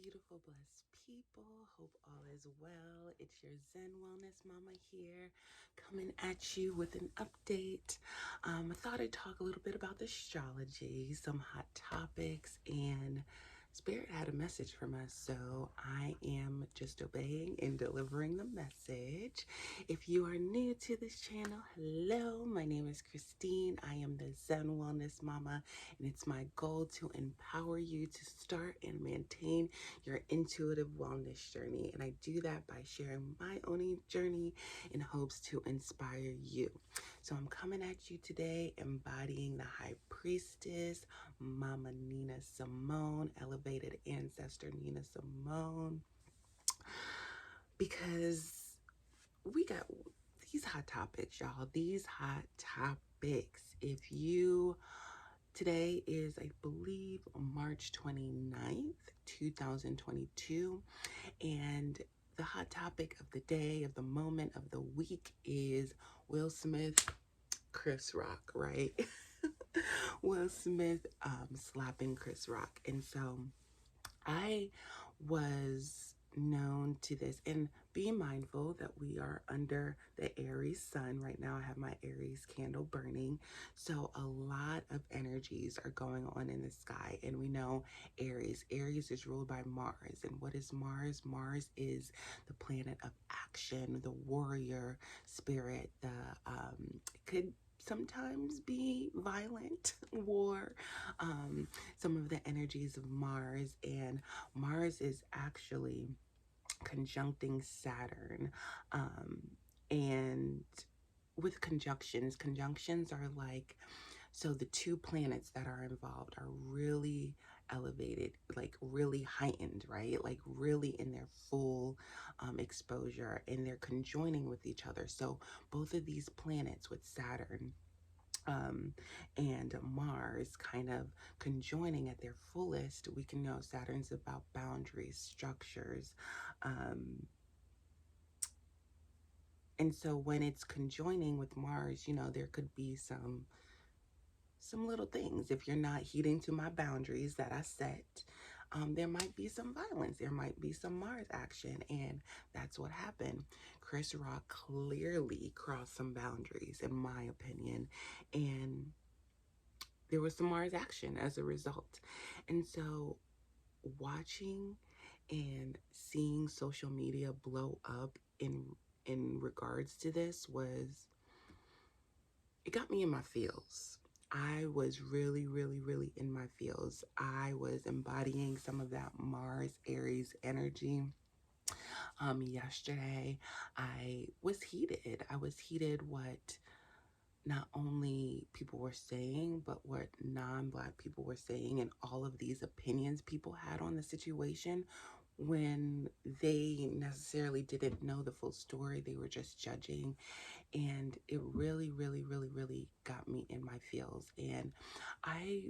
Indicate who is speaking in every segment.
Speaker 1: beautiful, blessed people. Hope all is well. It's your Zen Wellness Mama here, coming at you with an update. I thought I'd talk a little bit about astrology, some hot topics, and Spirit had a message from us, so I am just obeying and delivering the message. If you are new to this channel, hello, my name is Christine. I am the Zen Wellness Mama, and it's my goal to empower you to start and maintain your intuitive wellness journey. And I do that by sharing my own journey in hopes to inspire you. So I'm coming at you today embodying the High Priestess, Mama Nina Simone, elevated ancestor Nina Simone, because we got these hot topics, y'all. These hot topics. Today is, I believe, March 29th, 2022, and the hot topic of the day, of the moment, of the week is Will Smith, Chris Rock, right? Will Smith slapping Chris Rock. And so I was known to this, and be mindful that we are under the Aries sun right now. I have my Aries candle burning, so a lot of energies are going on in the sky. And we know Aries is ruled by Mars. And what is Mars? Mars is the planet of action, the warrior spirit. It could sometimes be violent war, some of the energies of Mars. And Mars is actually conjuncting Saturn. And with conjunctions are like, so the two planets that are involved are really elevated, like really heightened, right? Like really in their full exposure, and they're conjoining with each other. So both of these planets with Saturn and Mars kind of conjoining at their fullest, we can know Saturn's about boundaries, structures. And so when it's conjoining with Mars, there could be some little things. If you're not heeding to my boundaries that I set, there might be some violence. There might be some Mars action. And that's what happened. Chris Rock clearly crossed some boundaries, in my opinion. And there was some Mars action as a result. And so watching and seeing social media blow up in regards to this it got me in my feels. I was really, really, really in my feels. I was embodying some of that Mars Aries energy. Yesterday, I was heated. What not only people were saying, but what non-Black people were saying, and all of these opinions people had on the situation when they necessarily didn't know the full story. They were just judging. And it really, really, really, really got me in my feels. And okay,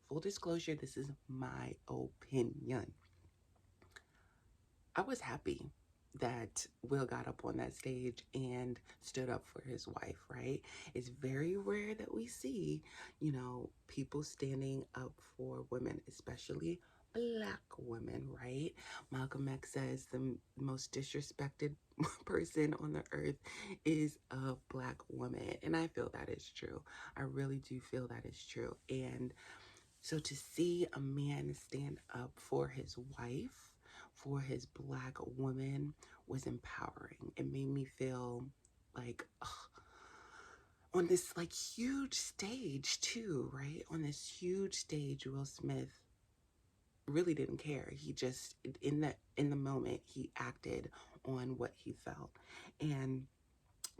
Speaker 1: full disclosure, this is my opinion. I was happy that Will got up on that stage and stood up for his wife, right? It's very rare that we see, people standing up for women, especially Black women, right? Malcolm X says the most disrespected person on the earth is a Black woman. And I feel that is true. I really do feel that is true. And so to see a man stand up for his wife, for his Black woman, was empowering. It made me feel like, on this like huge stage too, right? On this huge stage, Will Smith really didn't care. He just, in the moment, he acted on what he felt. And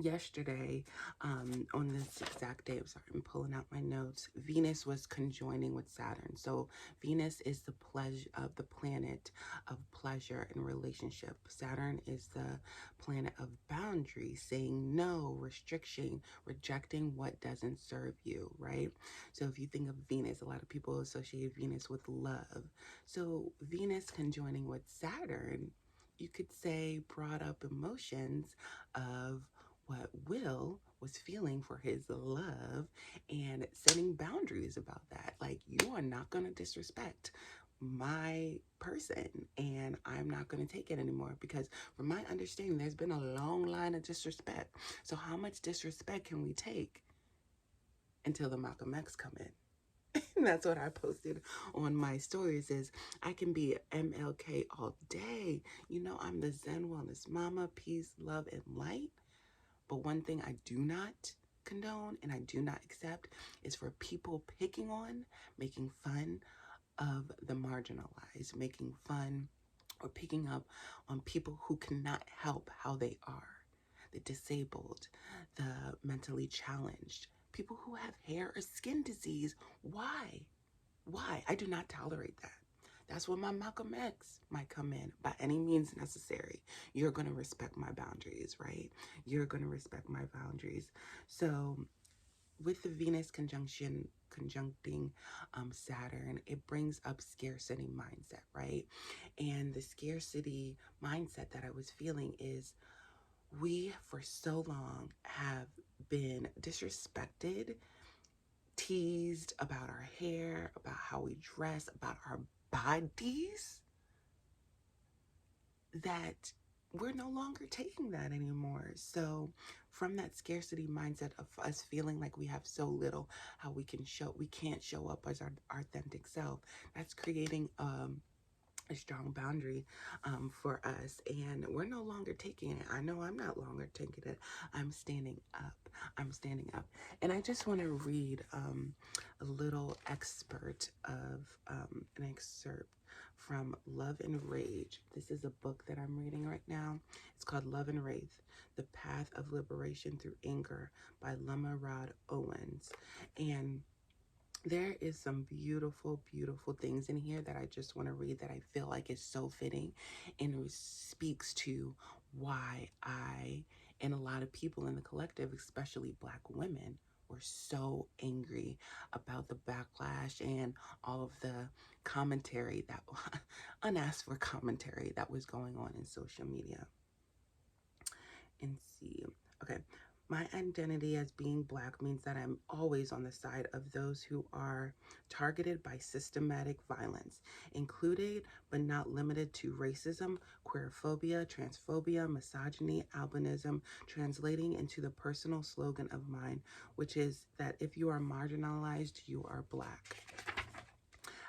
Speaker 1: yesterday, on this exact day, I'm pulling out my notes, Venus was conjoining with Saturn. So Venus is the planet of pleasure and relationship. Saturn is the planet of boundaries, saying no, restriction, rejecting what doesn't serve you, right? So if you think of Venus, a lot of people associate Venus with love. So Venus conjoining with Saturn, you could say, brought up emotions of, what Will was feeling for his love and setting boundaries about that. Like, you are not going to disrespect my person, and I'm not going to take it anymore, because from my understanding, there's been a long line of disrespect. So how much disrespect can we take until the Malcolm X come in? And that's what I posted on my stories, is I can be MLK all day. You know, I'm the Zen Wellness Mama, peace, love, and light. But one thing I do not condone and I do not accept is for people picking on, making fun of the marginalized, making fun or picking up on people who cannot help how they are, the disabled, the mentally challenged, people who have hair or skin disease. Why? Why? I do not tolerate that. That's where my Malcolm X might come in. By any means necessary, you're going to respect my boundaries, right? You're going to respect my boundaries. So with the Venus conjuncting Saturn, it brings up scarcity mindset, right? And the scarcity mindset that I was feeling is, we for so long have been disrespected, teased about our hair, about how we dress, about our bodies, that we're no longer taking that anymore. So from that scarcity mindset of us feeling like we have so little, how we can't show up as our authentic self, that's creating a strong boundary for us, and we're no longer taking it. I know I'm not longer taking it. I'm standing up. I'm standing up. And I just want to read a little an excerpt from Love and Rage. This is a book that I'm reading right now. It's called Love and Rage: The Path of Liberation Through Anger by Lama Rod Owens. And there is some beautiful, beautiful things in here that I just want to read, that I feel like is so fitting and speaks to why I and a lot of people in the collective, especially Black women, were so angry about the backlash and all of the commentary, that unasked for commentary, that was going on in social media. And see, okay. My identity as being Black means that I'm always on the side of those who are targeted by systematic violence, included but not limited to racism, queerphobia, transphobia, misogyny, albinism, translating into the personal slogan of mine, which is that if you are marginalized, you are Black.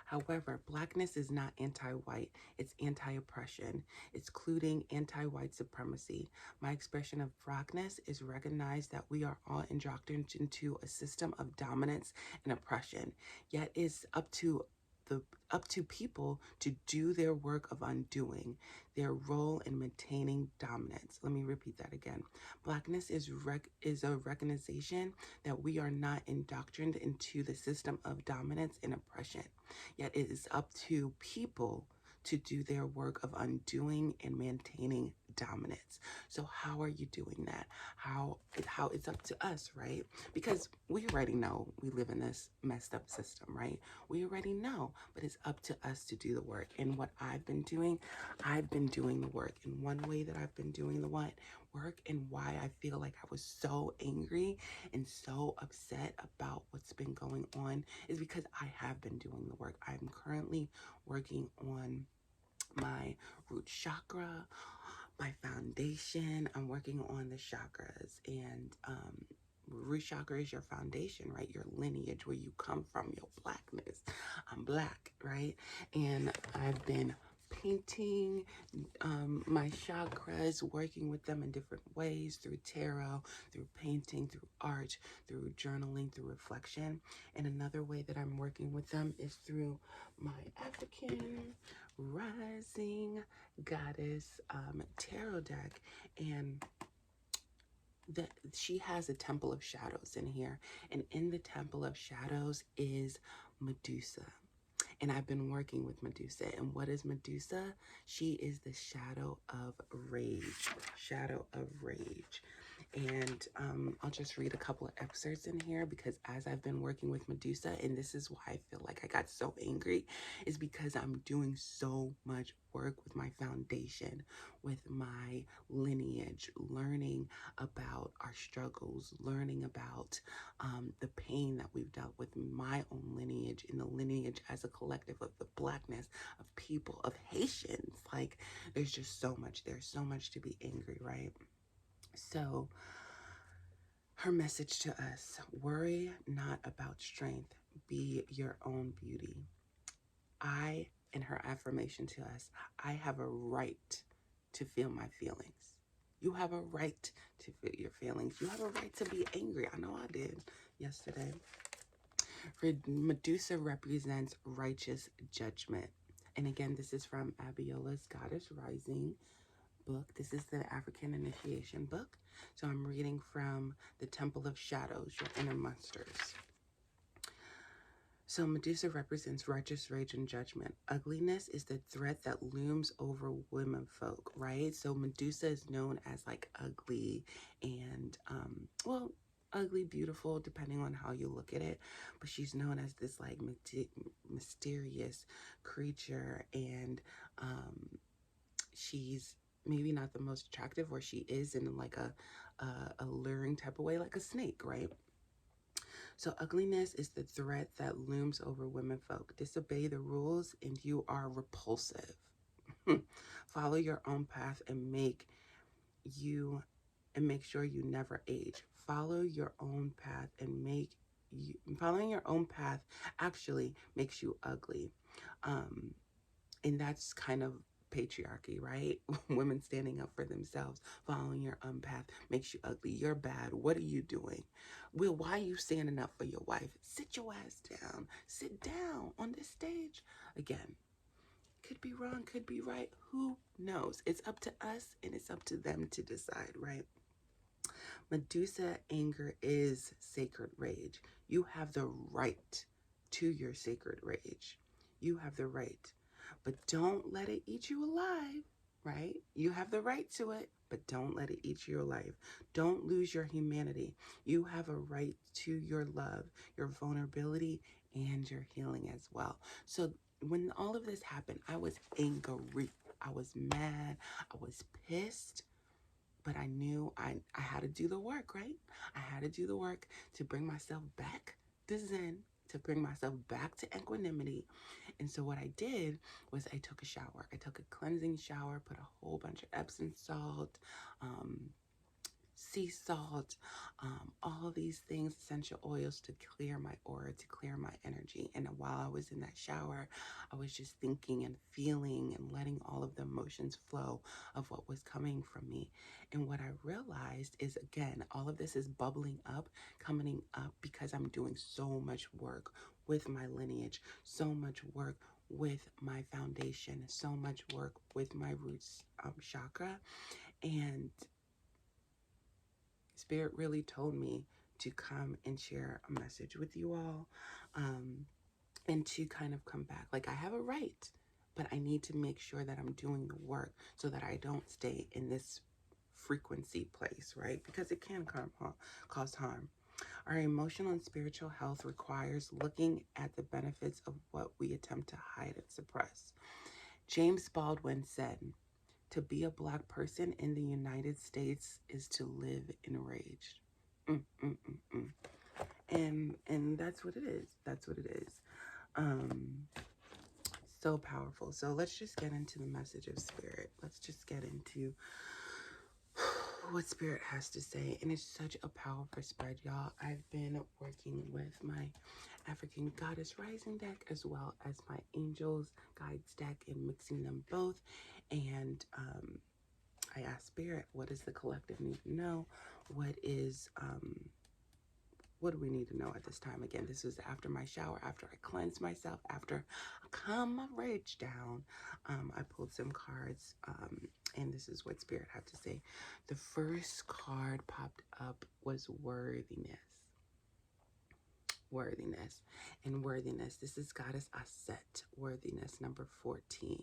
Speaker 1: However, Blackness is not anti-white, it's anti-oppression. It's including anti-white supremacy. My expression of Blackness is recognize that we are all indoctrinated into a system of dominance and oppression, yet it's up to people to do their work of undoing their role in maintaining dominance. Let me repeat that again. Blackness is a recognition that we are not indoctrinated into the system of dominance and oppression. Yet it is up to people to do their work of undoing and maintaining dominance. So how are you doing that? How it's up to us, right? Because we already know we live in this messed up system, right? We already know, but it's up to us to do the work. And what I've been doing the work. And one way that I've been doing the work, and why I feel like I was so angry and so upset about what's been going on, is because I have been doing the work. I'm currently working on my root chakra, my foundation. I'm working on the chakras, and root chakra is your foundation, right? Your lineage, where you come from, your Blackness. I'm Black, right? And I've been painting my chakras, working with them in different ways, through tarot, through painting, through art, through journaling, through reflection. And another way that I'm working with them is through my African rising goddess tarot deck. And that she has a temple of shadows in here, and in the temple of shadows is Medusa. And I've been working with Medusa. And what is Medusa? She is the shadow of rage. Shadow of rage. And I'll just read a couple of excerpts in here, because as I've been working with Medusa, and this is why I feel like I got so angry, is because I'm doing so much work with my foundation, with my lineage, learning about our struggles, learning about the pain that we've dealt with, my own lineage, in the lineage as a collective of the Blackness, of people, of Haitians. Like, there's just so much. There's so much to be angry, right? So her message to us: worry not about strength, be your own beauty. And her affirmation to us: I have a right to feel my feelings. You have a right to feel your feelings. You have a right to be angry. I know I did yesterday. Medusa represents righteous judgment. And again, this is from Abiola's Goddess Rising book. This is the African initiation book. So I'm reading from the Temple of Shadows, your inner monsters. So Medusa represents righteous rage and judgment. Ugliness is the threat that looms over women folk, right? So Medusa is known as like ugly and, ugly, beautiful, depending on how you look at it. But she's known as this like mysterious creature, and she's maybe not the most attractive, or she is in like a alluring type of way, like a snake, right? So ugliness is the threat that looms over women folk. Disobey the rules and you are repulsive. Follow your own path and make sure you never age. Follow your own path and following your own path actually makes you ugly. And that's kind of patriarchy, right? Women standing up for themselves, following your own path makes you ugly. You're bad. What are you doing? Will, why are you standing up for your wife? Sit your ass down. Sit down on this stage. Again, could be wrong, could be right. Who knows? It's up to us and it's up to them to decide, right? Medusa anger is sacred rage. You have the right to your sacred rage. You have the right, but don't let it eat you alive, right? You have the right to it, but don't let it eat you alive. Don't lose your humanity. You have a right to your love, your vulnerability, and your healing as well. So when all of this happened, I was angry. I was mad. I was pissed. But I knew I had to do the work, right? I had to do the work to bring myself back to Zen, to bring myself back to equanimity. And so what I did was I took a shower. I took a cleansing shower, put a whole bunch of Epsom salt, sea salt, all these things, essential oils, to clear my aura, to clear my energy. And while I was in that shower, I was just thinking and feeling and letting all of the emotions flow of what was coming from me. And what I realized is, again, all of this is bubbling up, coming up because I'm doing so much work with my lineage, so much work with my foundation, so much work with my roots chakra. And Spirit really told me to come and share a message with you all, and to kind of come back. Like, I have a right, but I need to make sure that I'm doing the work so that I don't stay in this frequency place, right? Because it can cause harm. Our emotional and spiritual health requires looking at the benefits of what we attempt to hide and suppress. James Baldwin said, "To be a Black person in the United States is to live enraged." And that's what it is. That's what it is. So powerful. So let's just get into the message of Spirit. Let's just get into what Spirit has to say. And it's such a powerful spread, y'all. I've been working with my African Goddess Rising deck as well as my Angels Guides deck, and mixing them both. And I asked Spirit, what does the collective need to know? What do we need to know at this time? Again, this was after my shower, after I cleansed myself, after I calmed my rage down. I pulled some cards, and this is what Spirit had to say. The first card popped up was worthiness. worthiness. And worthiness, this is goddess Aset, worthiness number 14.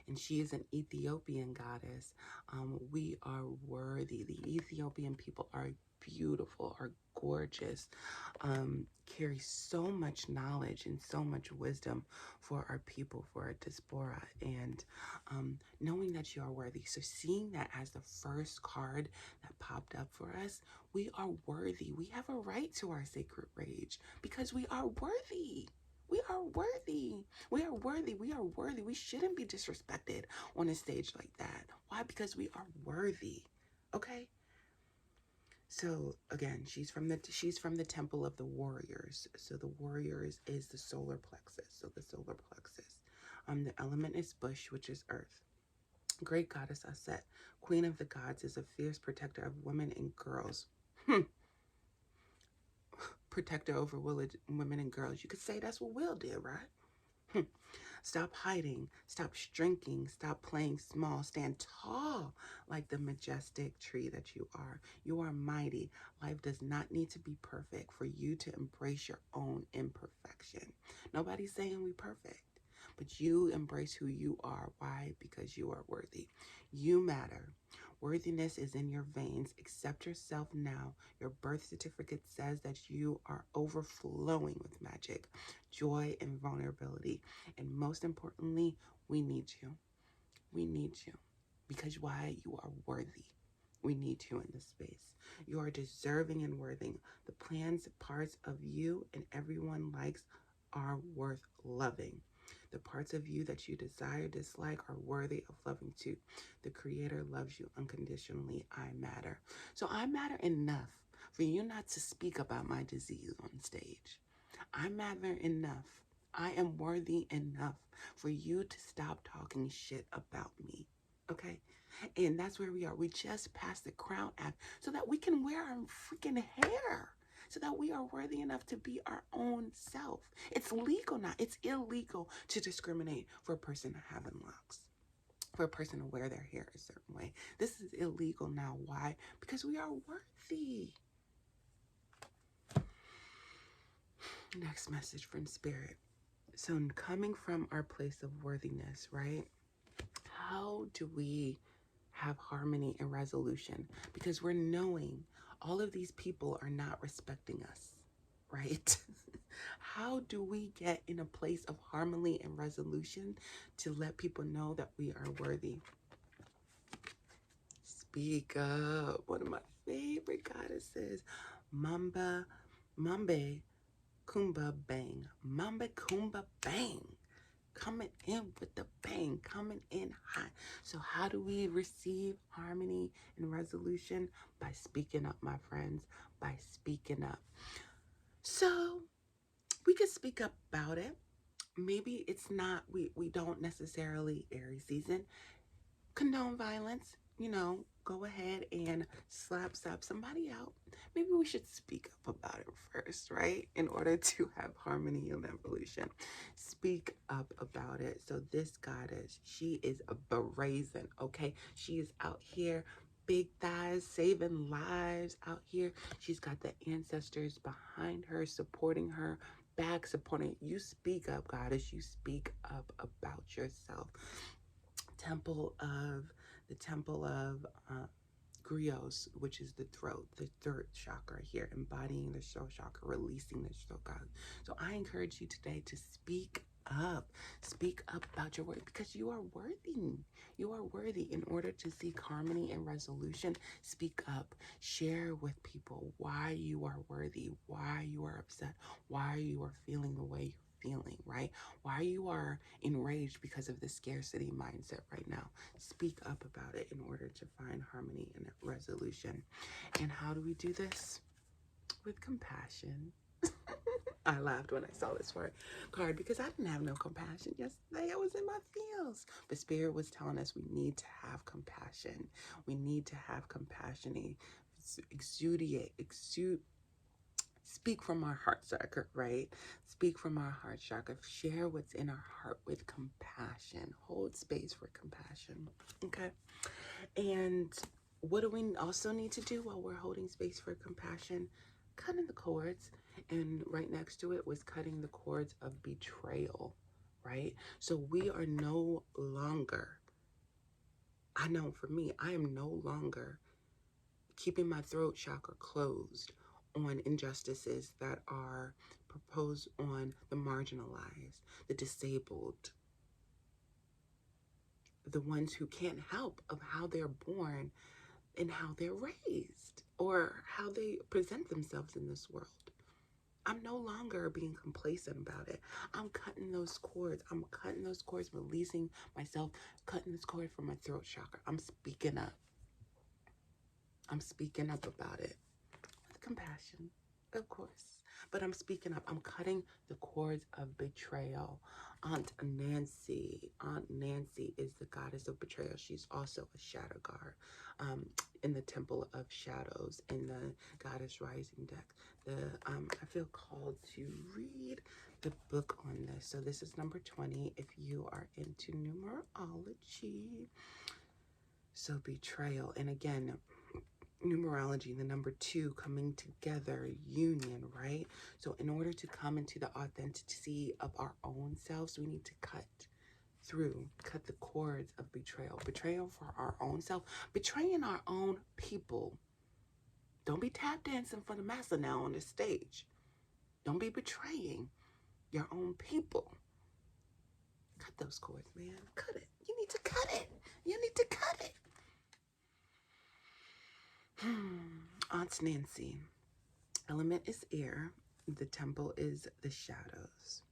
Speaker 1: And she is an Ethiopian goddess. We are worthy. The Ethiopian people are beautiful, are gorgeous, carry so much knowledge and so much wisdom for our people, for our diaspora, and knowing that you are worthy. So seeing that as the first card that popped up for us, we are worthy. We have a right to our sacred rage because we are worthy. We are worthy. We are worthy. We are worthy. We shouldn't be disrespected on a stage like that. Why? Because we are worthy. Okay? So again, she's from the temple of the warriors. So the warriors is the solar plexus. So the solar plexus. The element is bush, which is earth. Great goddess Aset, queen of the gods, is a fierce protector of women and girls. Protector over women and girls. You could say that's what Will did, right? Stop hiding, stop shrinking, stop playing small, stand tall like the majestic tree that you are. You are mighty. Life does not need to be perfect for you to embrace your own imperfection. Nobody's saying we perfect, but you embrace who you are. Why? Because you are worthy. You matter. Worthiness is in your veins. Accept yourself now. Your birth certificate says that you are overflowing with magic, joy, and vulnerability. And most importantly, we need you. We need you. Because why? You are worthy. We need you in this space. You are deserving and worthy. The plans, parts of you, and everyone likes are worth loving. The parts of you that you desire, dislike, are worthy of loving too. The Creator loves you unconditionally. I matter. So I matter enough for you not to speak about my disease on stage. I matter enough. I am worthy enough for you to stop talking shit about me. Okay? And that's where we are. We just passed the Crown Act so that we can wear our freaking hair. So that we are worthy enough to be our own self. It's legal now. It's illegal to discriminate for a person to have locks, for a person to wear their hair a certain way. This is illegal now. Why? Because we are worthy. Next message from Spirit. So coming from our place of worthiness, right? How do we have harmony and resolution? Because we're knowing all of these people are not respecting us, right? How do we get in a place of harmony and resolution to let people know that we are worthy? Speak up. One of my favorite goddesses, Mambe Kumba Bang. Mambe Kumba Bang. Coming in with the bang, coming in hot. So how do we receive harmony and resolution? By speaking up, my friends, by speaking up. So we could speak up about it. Maybe it's not, we don't necessarily, Aries season, condone violence. Go ahead and slap somebody out. Maybe we should speak up about it first, right? In order to have harmony and evolution. Speak up about it. So this goddess, she is a brazen, okay? She is out here, big thighs, saving lives out here. She's got the ancestors behind her, supporting her, back supporting. You speak up, goddess. You speak up about yourself. The temple of Grios, which is the throat, the third chakra here, embodying the throat chakra, releasing the throat chakra. So I encourage you today to speak up. Speak up about your worth because you are worthy. You are worthy. In order to seek harmony and resolution, speak up. Share with people why you are worthy, why you are upset, why you are feeling the way you're feeling, right? Why you are enraged because of the scarcity mindset right now. Speak up about it in order to find harmony and resolution. And how do we do this? With compassion. I laughed when I saw this card because I didn't have no compassion yesterday. I was in my feels. But Spirit was telling us we need to have compassion. We need to have compassion. Speak from our heart chakra, right? Speak from our heart chakra. Share what's in our heart with compassion. Hold space for compassion, okay? And what do we also need to do while we're holding space for compassion? Cutting the cords. And right next to it was cutting the cords of betrayal, right? So we are no longer, I know for me, I am no longer keeping my throat chakra closed on injustices that are proposed on the marginalized, the disabled, the ones who can't help of how they're born and how they're raised or how they present themselves in this world. I'm no longer being complacent about it. I'm cutting those cords. I'm cutting those cords, releasing myself, cutting this cord from my throat chakra. I'm speaking up. I'm speaking up about it with compassion, of course. But I'm speaking up. I'm cutting the cords of betrayal. Aunt Nancy is the goddess of betrayal. She's also a shadow guard in the Temple of Shadows in the Goddess Rising deck. I feel called to read the book on this. So this is number 20 if you are into numerology. So betrayal. And again, numerology, the number 2 coming together, union, right? So in order to come into the authenticity of our own selves, we need to cut the cords of betrayal for our own self, betraying our own people. Don't be tap dancing for the massa now on the stage. Don't be betraying your own people. Cut those cords, man. Cut it. You need to cut it. You need to cut it. Aunt Nancy. Element is air. The temple is the shadows.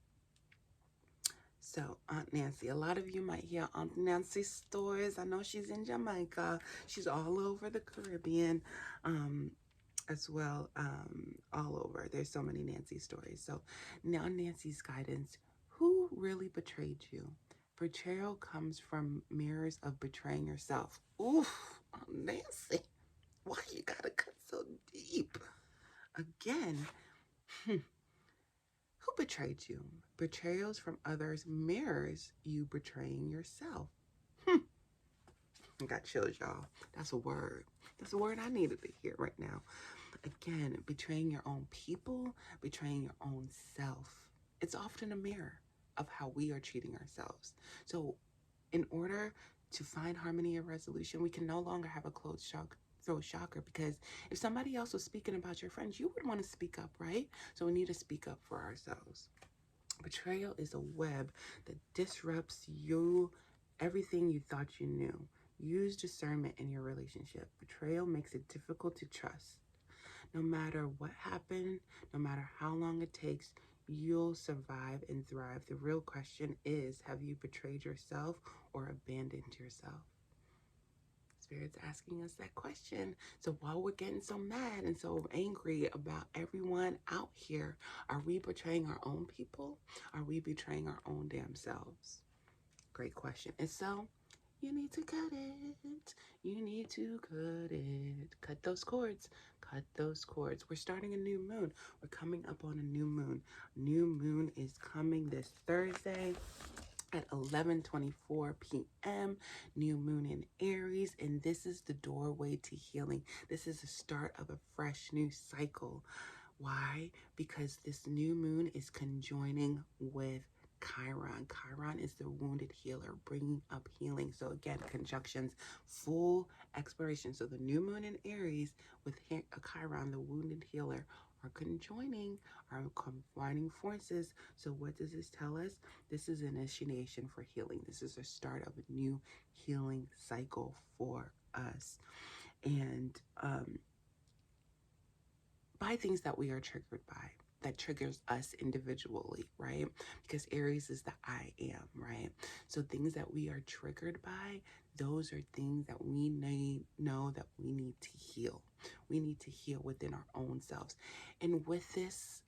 Speaker 1: So Aunt Nancy, a lot of you might hear Aunt Nancy's stories. I know she's in Jamaica. She's all over the Caribbean as well, all over. There's so many Nancy stories. So now Nancy's guidance. Who really betrayed you? Betrayal comes from mirrors of betraying yourself. Oof, Aunt Nancy, why you gotta cut so deep? Again, who betrayed you? Betrayals from others mirrors you betraying yourself. I got chills, y'all. That's a word. That's a word I needed to hear right now. Again, betraying your own people, betraying your own self. It's often a mirror of how we are treating ourselves. So in order to find harmony and resolution, we can no longer have a closed throat chakra, because if somebody else was speaking about your friends, you would want to speak up, right? So we need to speak up for ourselves. Betrayal is a web that disrupts everything you thought you knew. Use discernment in your relationship. Betrayal makes it difficult to trust. No matter what happened, no matter how long it takes, you'll survive and thrive. The real question is, have you betrayed yourself or abandoned yourself? Spirit's asking us that question. So while we're getting so mad and so angry about everyone out here, are we betraying our own people? Are we betraying our own damn selves? Great question. And so you need to cut it. You need to cut it. Cut those cords. Cut those cords. We're starting a new moon. We're coming up on a new moon. New moon is coming this Thursday at 11:24 p.m. New moon in Aries, and this is the doorway to healing. This is the start of a fresh new cycle. Why? Because this new moon is conjoining with Chiron. Chiron is the wounded healer, bringing up healing. So again, conjunctions, full exploration. So the new moon in Aries with Chiron, the wounded healer, are conjoining, are combining forces. So what does this tell us? This is an initiation for healing. This is a start of a new healing cycle for us. And by things that we are triggered by, that triggers us individually, right? Because Aries is the I am, right? So things that we are triggered by, those are things that we know that we need to heal. We need to heal within our own selves. And with this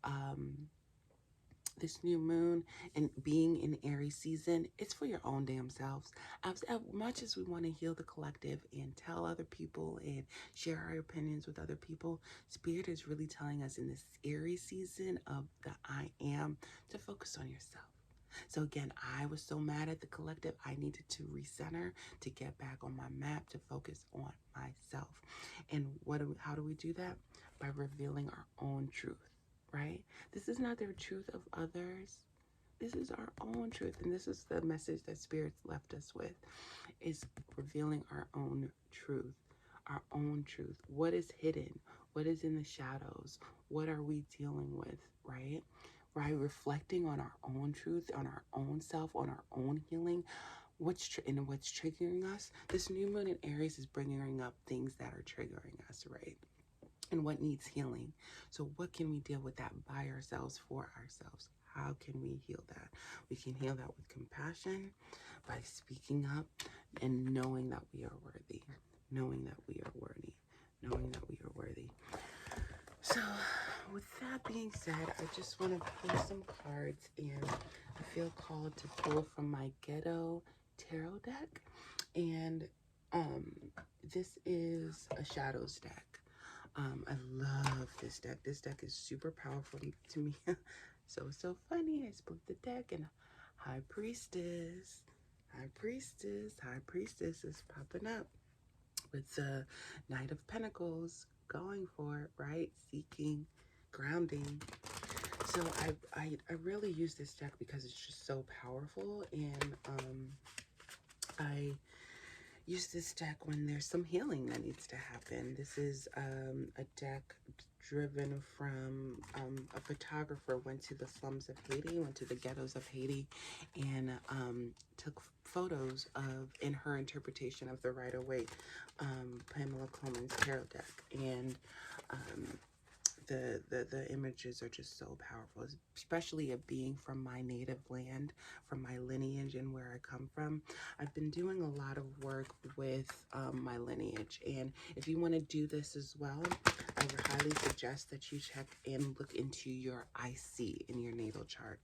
Speaker 1: new moon and being in Aries season, it's for your own damn selves. As much as we want to heal the collective and tell other people and share our opinions with other people, Spirit is really telling us in this Aries season of the I am to focus on yourself. So again, I was so mad at the collective. I needed to recenter, to get back on my map, to focus on myself. And how do we do that? By revealing our own truth. right? This is not their truth of others. This is our own truth. And this is the message that Spirit's left us with, is revealing our own truth, our own truth. What is hidden? What is in the shadows? What are we dealing with, right? Right? Reflecting on our own truth, on our own self, on our own healing. What's triggering us? This new moon in Aries is bringing up things that are triggering us, right? And what needs healing. So what can we deal with that by ourselves, for ourselves? How can we heal that? We can heal that with compassion, by speaking up and knowing that we are worthy, knowing that we are worthy, knowing that we are worthy. So with that being said, I just want to pull some cards, and I feel called to pull from my Ghetto Tarot deck. And this is a Shadows deck. I love this deck. This deck is super powerful to me. So funny. I split the deck, and High Priestess is popping up with the Knight of Pentacles, going for it, right? Seeking, grounding. So I really use this deck because it's just so powerful, and I use this deck when there's some healing that needs to happen. This is a deck driven from a photographer went to the slums of Haiti, went to the ghettos of Haiti, and took photos of, in her interpretation of the Rider-Waite, Pamela Coleman's tarot deck. And the images are just so powerful, especially of being from my native land, from my lineage and where I come from. I've been doing a lot of work with my lineage, and if you want to do this as well, I would highly suggest that you check and look into your IC in your natal chart.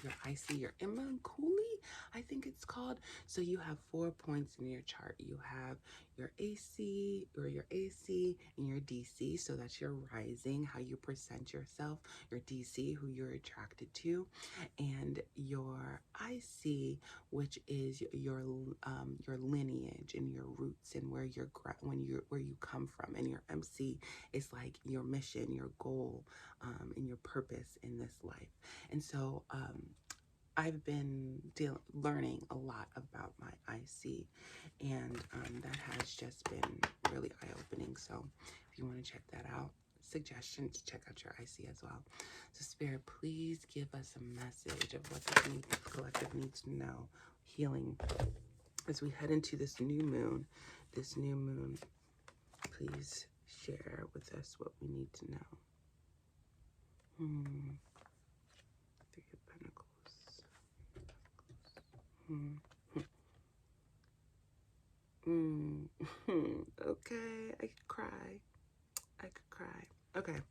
Speaker 1: Your IC, your Immanculi, I think it's called. So you have 4 points in your chart. You have your AC, or your AC, and your DC. So that's your rising, how you present yourself. Your DC, who you're attracted to, and your IC, which is your lineage and your roots and where where you come from. And your MC is like your mission, your goal, and your purpose in this life. And so I've been learning a lot about my IC, and that has just been really eye-opening. So if you want to check that out, suggestion to check out your IC as well. So Spirit, please give us a message of what the collective needs to know, healing, as we head into this new moon. This new moon, please share with us what we need to know. Three of Pentacles. Okay, I could cry. Okay,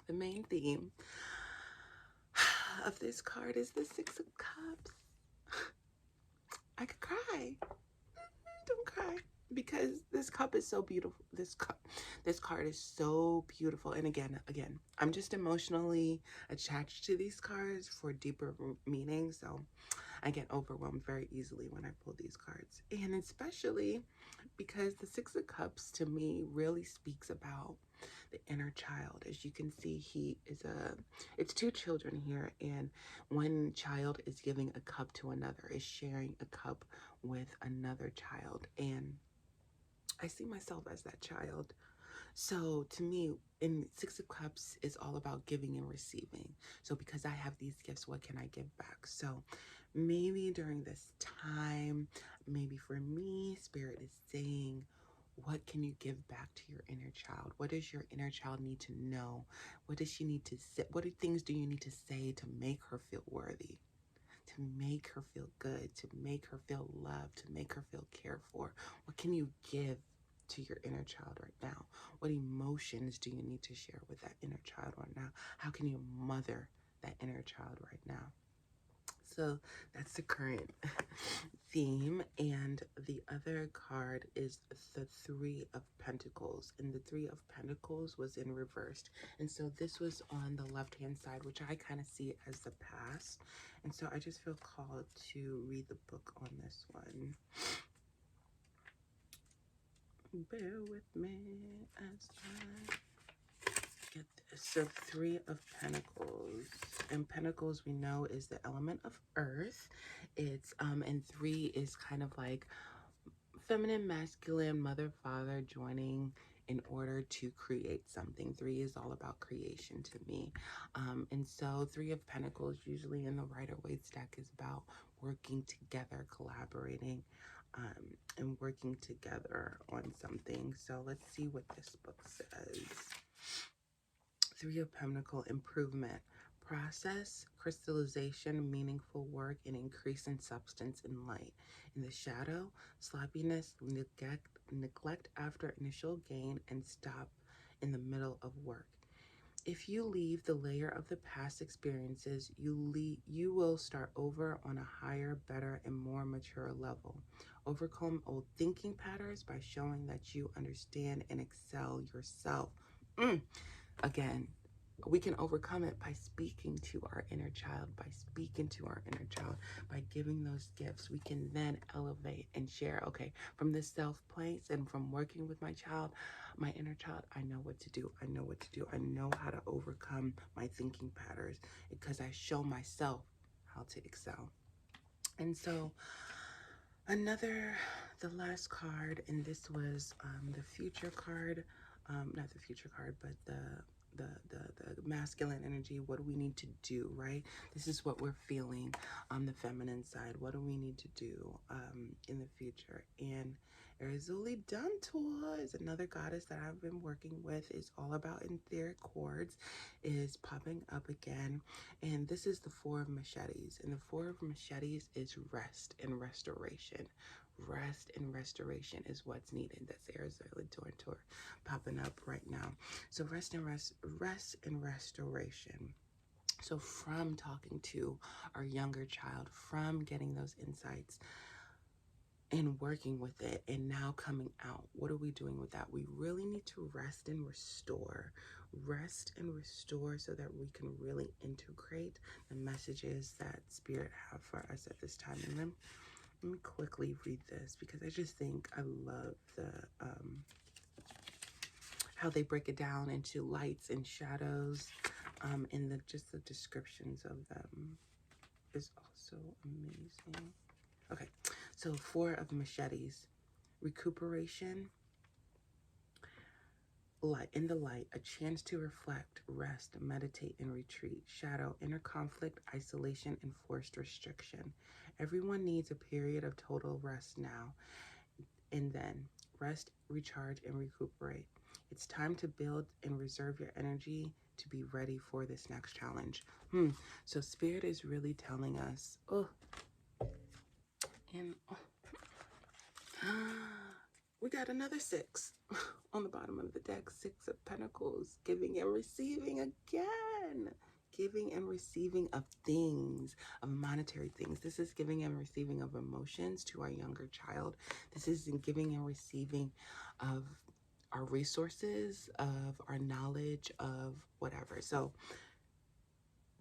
Speaker 1: the main theme of this card is the Six of Cups. I could cry. Don't cry, because this cup is so beautiful. This card is so beautiful. And again, I'm just emotionally attached to these cards for deeper meaning. So I get overwhelmed very easily when I pull these cards. And especially because the Six of Cups to me really speaks about the inner child. As you can see, it's 2 children here, and one child is giving a cup to another, is sharing a cup with another child. And I see myself as that child. So to me, in Six of Cups is all about giving and receiving. So because I have these gifts, what can I give back? So maybe during this time, maybe for me, Spirit is saying, what can you give back to your inner child? What does your inner child need to know? What does she need to say? What things do you need to say to make her feel worthy? To make her feel good, to make her feel loved, to make her feel cared for? What can you give to your inner child right now? What emotions do you need to share with that inner child right now? How can you mother that inner child right now? So that's the current theme. And the other card is the Three of Pentacles. And the Three of Pentacles was in reversed. And so this was on the left-hand side, which I kind of see as the past. And so I just feel called to read the book on this one. Bear with me as I get So Three of Pentacles. And Pentacles, we know, is the element of earth. It's and three is kind of like feminine, masculine, mother, father joining in order to create something. Three is all about creation to me. And so Three of Pentacles, usually in the Rider-Waite stack, is about working together, collaborating, and working together on something. So let's see what this book says. Three of Pentacles, improvement, process, crystallization, meaningful work, and increase in substance and light. In the shadow, sloppiness, neglect after initial gain, and stop in the middle of work. If you leave the layer of the past experiences, you will start over on a higher, better, and more mature level. Overcome old thinking patterns by showing that you understand and excel yourself. Again, we can overcome it by speaking to our inner child, by giving those gifts. We can then elevate and share. Okay, from this self place and from working with my child, my inner child, I know what to do. I know how to overcome my thinking patterns because I show myself how to excel. And so the last card, and this was the future card, not the future card, but the masculine energy. What do we need to do, right? This is what we're feeling on the feminine side. What do we need to do in the future? And Aries Dantor is another goddess that I've been working with. Is all about etheric chords, is popping up again. And this is the Four of Machetes. And the Four of Machetes is rest and restoration. Rest and restoration is what's needed. That's Aries Dantor popping up right now. So rest and restoration. So from talking to our younger child, from getting those insights and working with it, and now coming out, what are we doing with that? We really need to rest and restore. Rest and restore so that we can really integrate the messages that Spirit have for us at this time. And let me quickly read this because I just think I love the how they break it down into lights and shadows, and just the descriptions of them is also amazing. Okay, so Four of Machetes, recuperation, light in the light, a chance to reflect, rest, meditate, and retreat. Shadow, inner conflict, isolation, and forced restriction. Everyone needs a period of total rest now, and then rest, recharge, and recuperate. It's time to build and reserve your energy to be ready for this next challenge. So Spirit is really telling us, we got another six on the bottom of the deck. Six of Pentacles, giving and receiving again. Giving and receiving of things, of monetary things. This is giving and receiving of emotions to our younger child. This is giving and receiving of our resources, of our knowledge, of whatever. So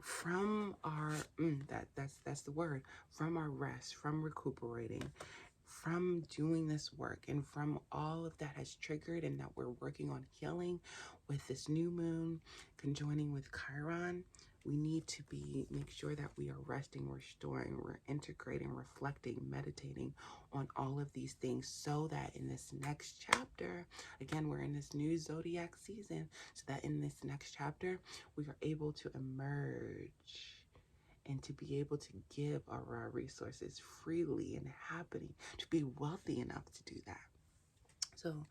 Speaker 1: from our that's the word, from our rest, from recuperating, from doing this work, and from all of that has triggered and that we're working on healing with this new moon conjoining with Chiron, we need to make sure that we are resting, restoring, we're integrating, reflecting, meditating on all of these things so that in this next chapter, again, we're in this new zodiac season, so that in this next chapter, we are able to emerge and to be able to give our resources freely and happily, to be wealthy enough to do that. So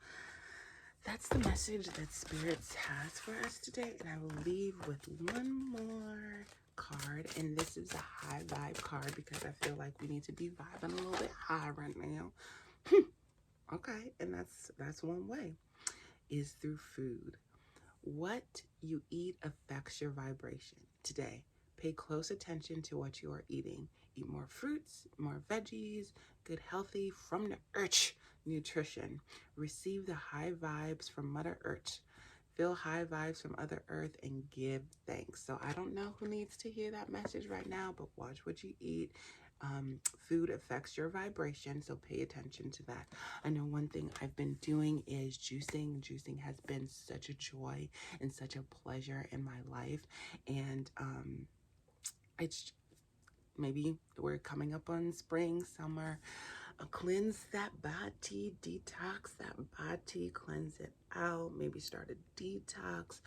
Speaker 1: that's the message that Spirits has for us today. And I will leave with one more card. And this is a high vibe card because I feel like we need to be vibing a little bit high right now. Okay, and that's one way, is through food. What you eat affects your vibration. Today, pay close attention to what you are eating. Eat more fruits, more veggies, good healthy from the earth nutrition. Receive the high vibes from Mother Earth. Feel high vibes from Other Earth and give thanks. So I don't know who needs to hear that message right now, but watch what you eat. Food affects your vibration, so pay attention to that. I know one thing I've been doing is juicing. Juicing has been such a joy and such a pleasure in my life. And it's maybe we're coming up on spring, summer. Cleanse that body, detox that body, cleanse it out. Maybe start a detox.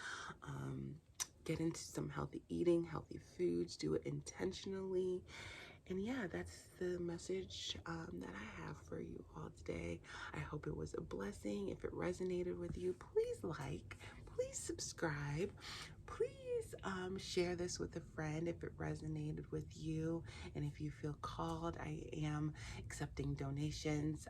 Speaker 1: Get into some healthy eating, healthy foods. Do it intentionally. And yeah, that's the message that I have for you all today. I hope it was a blessing. If it resonated with you, please like, please subscribe, please share this with a friend if it resonated with you. And if you feel called, I am accepting donations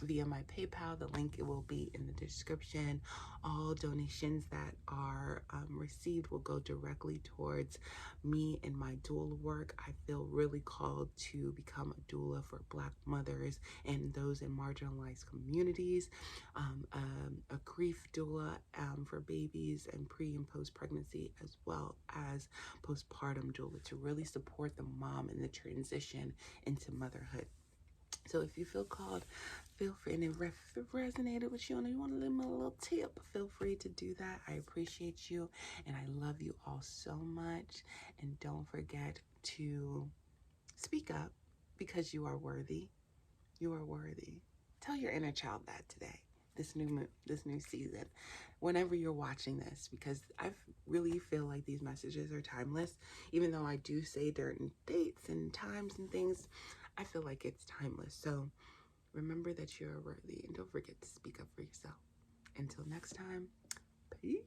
Speaker 1: via my PayPal. The link, it will be in the description. All donations that are received will go directly towards me and my doula work. I feel really called to become a doula for Black mothers and those in marginalized communities, a grief doula for babies and pre and post pregnancy, as well as postpartum doula, to really support the mom in the transition into motherhood. So if you feel called, feel free, and if it resonated with you and you want to leave me a little tip, feel free to do that. I appreciate you and I love you all so much. And don't forget to speak up, because you are worthy. You are worthy. Tell your inner child that today, this new season, whenever you're watching this, because I really feel like these messages are timeless. Even though I do say certain dates and times and things, I feel like it's timeless. So remember that you're worthy, and don't forget to speak up for yourself. Until next time, peace.